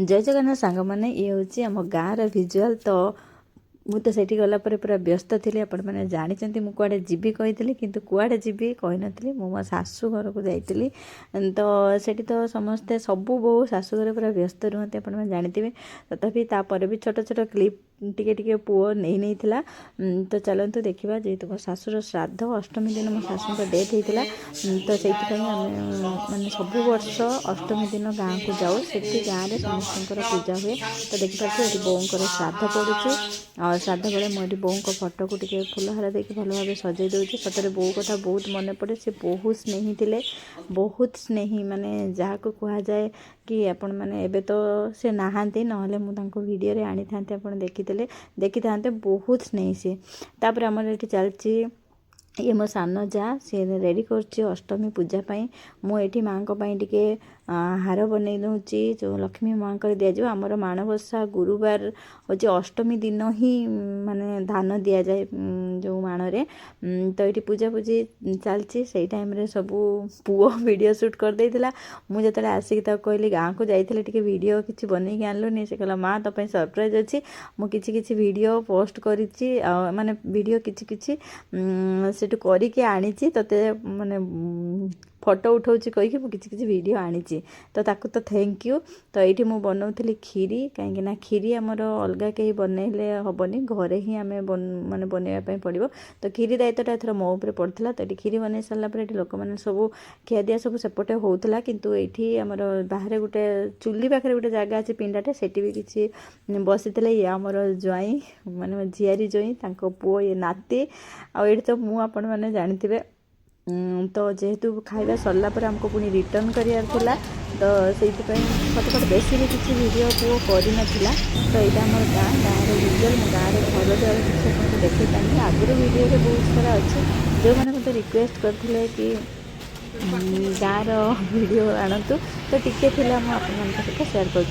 जय जगन्नाथ सांग मैंने ये हूँ आम गाँव भिजुआल तो मुझे सेठी गलापर पूरा व्यस्त थी आपण मैंने जानते मुझे कड़े जीवी कही किंतु कुआड़े जीवी कही नी मो शाशु घर को जाइली तो सेठी तो समस्ते सबू बहु शाशु घर पूरा व्यस्त रुहति आप जानते तथापि तापर भी छोट छोट क्लिप टिके टिके पुओ नहीं था तो चलतु देखा जेहेतु मो शाशुर श्राद्ध अष्टमी दिन मो शाशु डेथ होता तो से मानने सब वर्ष अष्टमी दिन गाँव को जाऊ से गाँव में समस्त पूजा हुए तो देखिपे ये बोर श्राद्ध पड़ू और श्राद्ध बेले मुझे बों फटो को टे फुलहार देखिए भल भाव सजे दूसरी सतरे बो कथा बहुत मन पड़े से बहुत स्नेही थे बहुत स्नेही माने जहाँ को कह जाए कि आपण मैंने एबे तो से नहांती नहले मुझे वीडियो आनी था देखी था बहुत स्नेही सी तापर आमर ये चलती ये मो सान जा सी रेडी कर अष्टमी पूजापाई मुझे माँ टे हार बन दूची जो लक्ष्मी माँ को दिजाव आमर माणबसा गुरुवार हूँ अष्टमी दिन ही माने धान दि जाए जो माणे तो ये पूजा पूजी चलती से टाइम रे सब पुओ वीडियो शूट कर देता मुझे जो आसिक कहली गाँव को जाइए टे वीडियो किसी बनई आनलुनि से कहला माँ तो सरप्राइज अच्छी मुझे वीडियो पोस्ट करी माने वीडियो किसी सेठू करके आनी ते माने फोटो उठाऊँ कहीकि मुझे वीडियो आनी तो ताकू तो थैंक यू तो ये मुझे बनाऊली खीरी कहीं खीरी आमर अलग कहीं बनइले हेनी घरे ही आम माने बनवाई पड़ो तो खीरी दायित्वटा एथर मो उपर पड़ता तो ये खीरी बन सारापर ये लोक मैंने सब खिया दिया सब सेपटे होता किंतु ये आमर बाहर गोटे चुली पाखे गोटे जगह अच्छे पिंडाटे से भी किसी बसी ये आमर ज्वाई माने झियारी ज्वाई पुओ ये नाती आठ तो मुझे मैंने जानते तो जेहेतु खाଇବା सरला पर हमको पुणी रिटर्न करार था तो से फटाफट बेसी भी किसी वीडियो को करना तो यहाँ आम गाँव विजुअल मो गाँव घर द्वार किसी आपको देखी पानी आगुरी वीडियो बहुत सारा अच्छे जो मैंने मतलब रिक्वेस्ट करते कि गाँव वीडियो आणतु तो टिके आप सहित सेयार कर